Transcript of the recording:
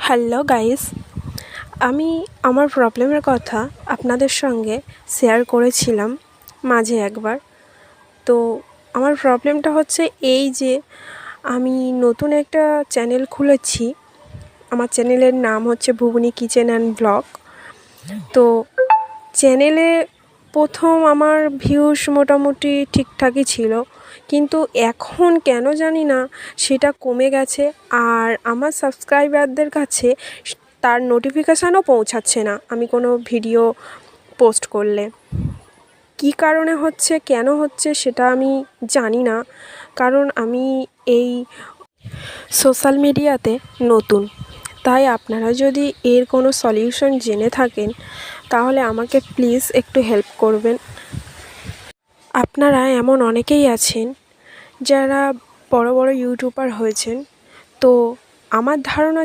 Hello guys, আমি আমার প্রবলেমের কথা আপনাদের সঙ্গে শেয়ার করেছিলাম মাঝে একবার। তো আমার প্রবলেমটা হচ্ছে এই যে আমি নতুন একটা চ্যানেল খুলেছি। আমার চ্যানেলের নাম হচ্ছে ভুবনী কিচেন অ্যান্ড ব্লগ। তো চ্যানেলে প্রথম আমার ভিউস মোটামুটি ঠিকঠাকই ছিল, কিন্তু এখন কেন জানি না সেটা কমে গেছে। আর আমার সাবস্ক্রাইবারদের কাছে তার নোটিফিকেশানও পৌঁছাচ্ছে না আমি কোনো ভিডিও পোস্ট করলে। কী কারণে হচ্ছে, কেন হচ্ছে সেটা আমি জানি না, কারণ আমি এই সোশ্যাল মিডিয়াতে নতুন। তাই আপনারা যদি এর কোনো সলিউশন জেনে থাকেন তাহলে আমাকে প্লিজ একটু হেল্প করবেন। আপনারা এমন অনেকেই আছেন যারা বড় বড় ইউটিউবার হয়েছেন। তো আমার ধারণা যে